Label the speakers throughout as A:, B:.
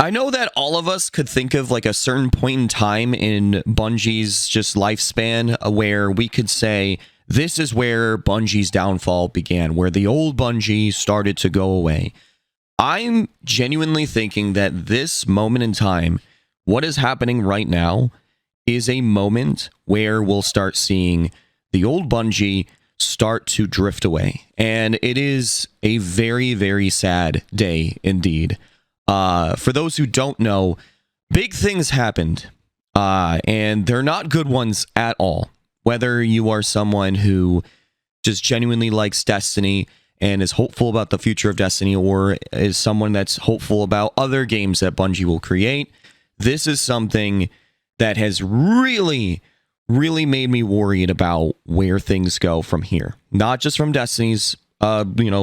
A: I know that all of us could think of like a certain point in time in Bungie's just lifespan where we could say this is where Bungie's downfall began, where the old Bungie started to go away. I'm genuinely thinking that this moment in time, what is happening right now, is a moment where we'll start seeing the old Bungie start to drift away. And it is a very, very sad day indeed. For those who don't know, big things happened, and they're not good ones at all. Whether you are someone who just genuinely likes Destiny and is hopeful about the future of Destiny, or is someone that's hopeful about other games that Bungie will create, this is something that has really, really made me worried about where things go from here. Not just from Destiny's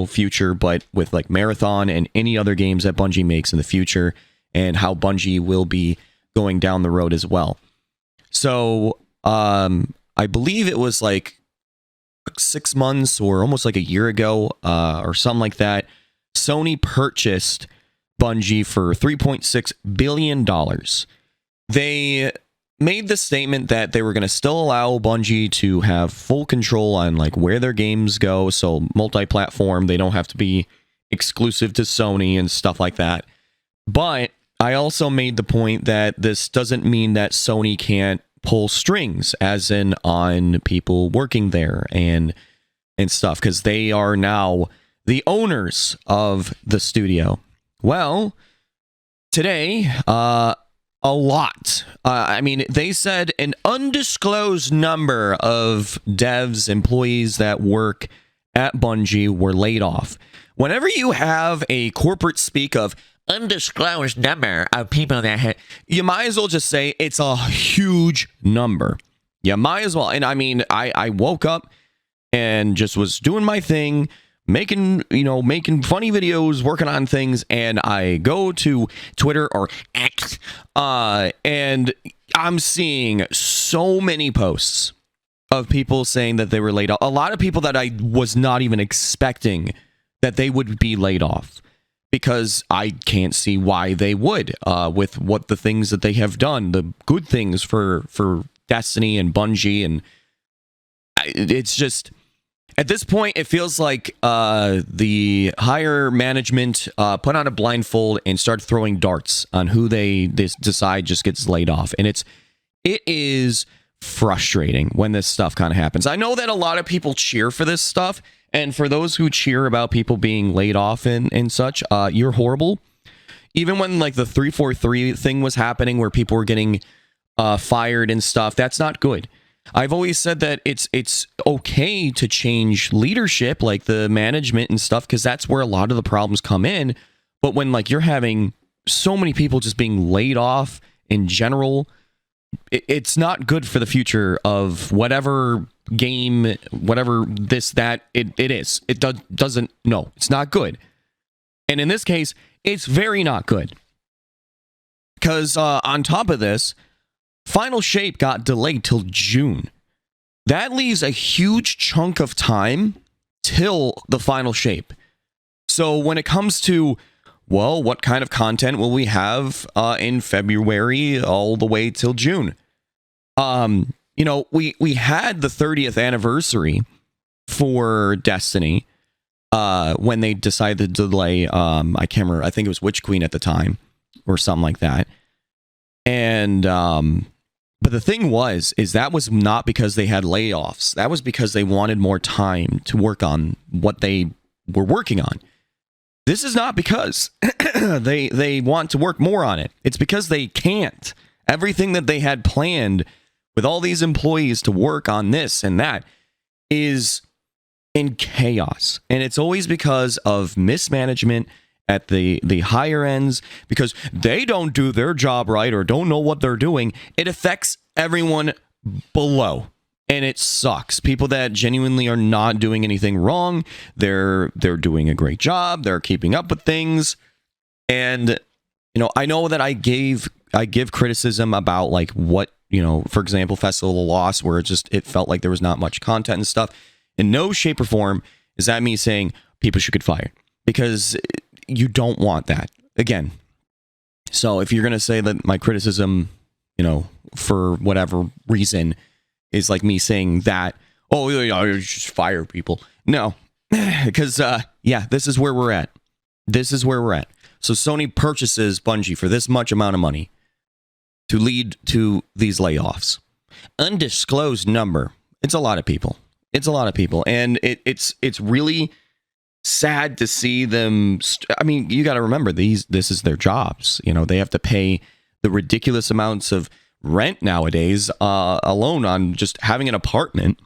A: future, but with like Marathon and any other games that Bungie makes in the future, and how Bungie will be going down the road as well. So I believe it was like 6 months or almost like a year ago or something like that, Sony purchased Bungie for $3.6 billion. They made the statement that they were going to still allow Bungie to have full control on like where their games go, so multi-platform, they don't have to be exclusive to Sony and stuff like that. But I also made the point that this doesn't mean that Sony can't pull strings, as in on people working there and stuff, because they are now the owners of the studio. Well, today, a lot. They said an undisclosed number of devs, employees that work at Bungie were laid off. Whenever you have a corporate speak of undisclosed number of people that you might as well just say it's a huge number. You might as well. And I woke up and just was doing my thing, making funny videos, working on things, and I go to Twitter or X, and I'm seeing so many posts of people saying that they were laid off. A lot of people that I was not even expecting that they would be laid off, because I can't see why they would, with what the things that they have done, the good things for Destiny and Bungie, and it's just, at this point, it feels like the higher management put on a blindfold and start throwing darts on who they decide just gets laid off. And it is frustrating when this stuff kind of happens. I know that a lot of people cheer for this stuff. And for those who cheer about people being laid off and such, you're horrible. Even when like the 343 thing was happening where people were getting fired and stuff, that's not good. I've always said that it's okay to change leadership, like the management and stuff, because that's where a lot of the problems come in. But when like you're having so many people just being laid off in general, it's not good for the future of whatever game, whatever this, that it is. It doesn't, no, it's not good. And in this case, it's very not good. Because on top of this, Final Shape got delayed till June. That leaves a huge chunk of time till the Final Shape. So when it comes to, well, what kind of content will we have in February all the way till June? We had the 30th anniversary for Destiny when they decided to delay, I can't remember, I think it was Witch Queen at the time or something like that. And but the thing is that was not because they had layoffs. That was because they wanted more time to work on what they were working on. This is not because they want to work more on it. It's because they can't. Everything that they had planned with all these employees to work on this and that is in chaos. And it's always because of mismanagement at the higher ends, because they don't do their job right or don't know what they're doing. It affects everyone below. And it sucks. People that genuinely are not doing anything wrong, they're doing a great job. They're keeping up with things. And I know that I give criticism about like what, for example, Festival of Lost, where it felt like there was not much content and stuff. In no shape or form is that me saying people should get fired, because you don't want that. Again, So if you're going to say that my criticism, for whatever reason is like me saying that, oh, yeah, you just fire people. No, because, this is where we're at. This is where we're at. So Sony purchases Bungie for this much amount of money to lead to these layoffs. Undisclosed number. It's a lot of people. It's a lot of people. And it's really sad to see them. I mean, you got to remember, this is their jobs. They have to pay the ridiculous amounts of rent nowadays alone on just having an apartment.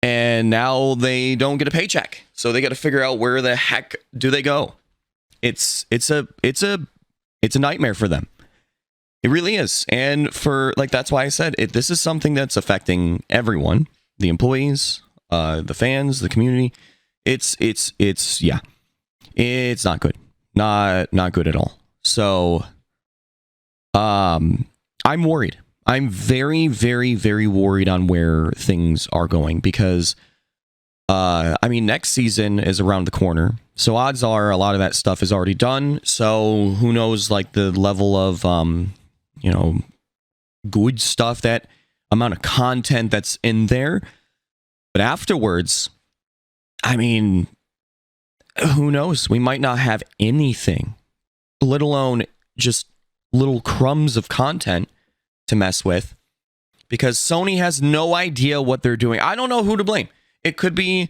A: And now they don't get a paycheck. So they got to figure out where the heck do they go. It's a nightmare for them. It really is. And that's why I said it. This is something that's affecting everyone, the employees, the fans, the community. It's not good. Not good at all. So, I'm worried. I'm very, very, very worried on where things are going because, next season is around the corner. So odds are a lot of that stuff is already done. So who knows, like the level of, good stuff, that amount of content that's in there. But afterwards, who knows? We might not have anything, let alone just little crumbs of content to mess with, because Sony has no idea what they're doing. I don't know who to blame. It could be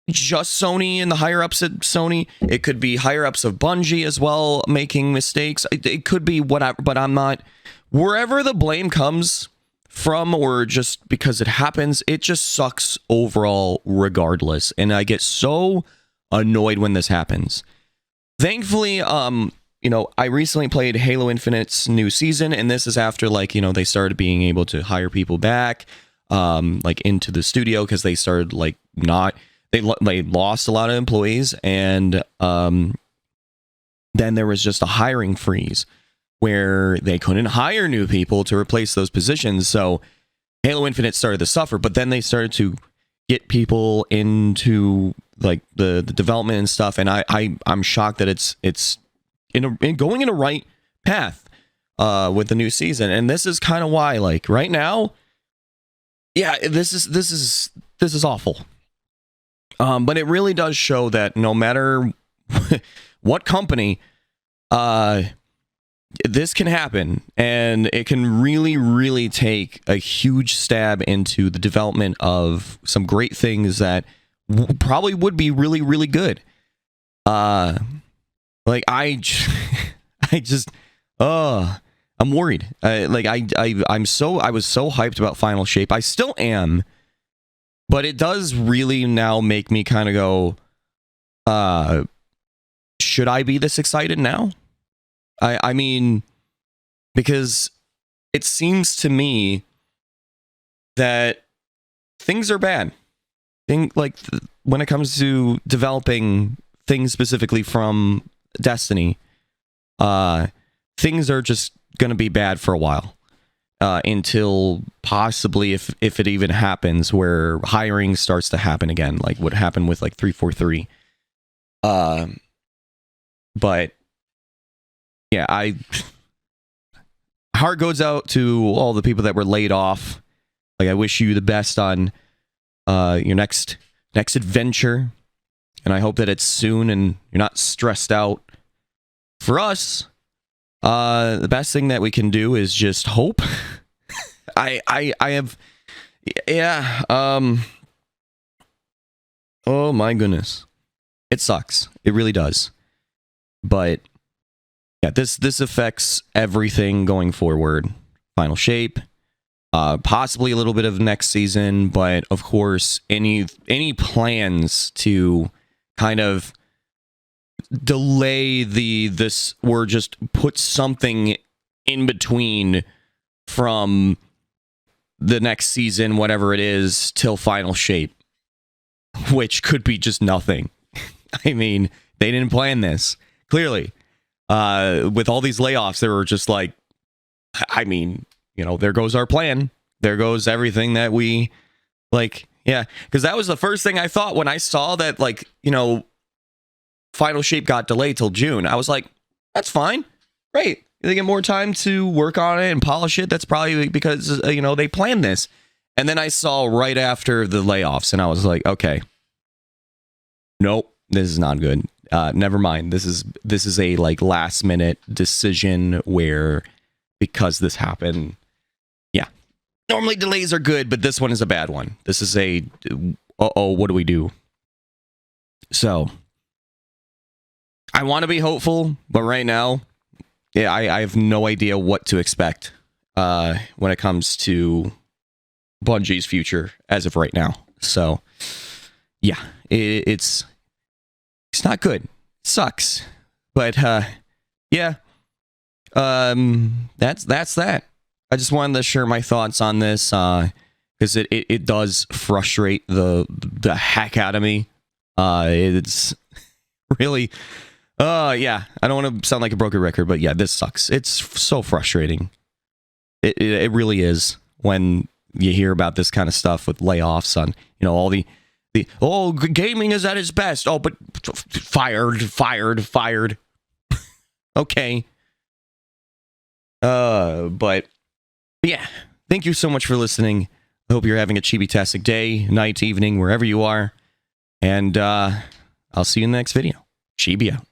A: just Sony and the higher ups at Sony. It could be higher ups of Bungie as well making mistakes. It could be whatever, but I'm not. Wherever the blame comes from, or just because it happens, it just sucks overall regardless. And I get so annoyed when this happens. Thankfully, I recently played Halo Infinite's new season, and this is after they started being able to hire people back into the studio, because they started they lost a lot of employees, and then there was just a hiring freeze where they couldn't hire new people to replace those positions. So Halo Infinite started to suffer, but then they started to get people into the development and stuff, and I'm shocked that it's going in a right path with the new season. And this is kind of why, right now, this is awful. But it really does show that no matter what company, this can happen, and it can really, really take a huge stab into the development of some great things that probably would be really, really good. I'm worried. I was so hyped about Final Shape. I still am, but it does really now make me kind of go, should I be this excited now? Because it seems to me that things are bad. When it comes to developing things specifically from Destiny, things are just going to be bad for a while, until possibly, if it even happens, where hiring starts to happen again, like what happened with 343. But yeah, heart goes out to all the people that were laid off. I wish you the best on your next adventure, and I hope that it's soon and you're not stressed out. For us, the best thing that we can do is just hope. Oh my goodness, it sucks. It really does. But yeah, this affects everything going forward. Final Shape, possibly a little bit of next season, but of course, any plans to kind of delay this, or just put something in between from the next season, whatever it is, till Final Shape, which could be just nothing. They didn't plan this, clearly. With all these layoffs, they were just there goes our plan. There goes everything that we because that was the first thing I thought when I saw that, Final Shape got delayed till June. I was like, that's fine. Great. they get more time to work on it and polish it. That's probably because, they planned this. And then I saw right after the layoffs, and I was like, okay, nope, this is not good. Never mind. This is a like last minute decision where, because this happened, yeah. Normally delays are good, but this one is a bad one. This is what do we do? So I want to be hopeful, but right now, yeah, I have no idea what to expect when it comes to Bungie's future as of right now. So yeah, it's not good. It sucks. But yeah. That's that. I just wanted to share my thoughts on this because it does frustrate the heck out of me. It's really yeah, I don't want to sound like a broken record, but yeah, this sucks. It's so frustrating. It really is when you hear about this kind of stuff with layoffs on, all the gaming is at its best. Oh, but fired. Okay. But yeah, thank you so much for listening. I hope you're having a chibi-tastic day, night, evening, wherever you are. And I'll see you in the next video. Chibi out.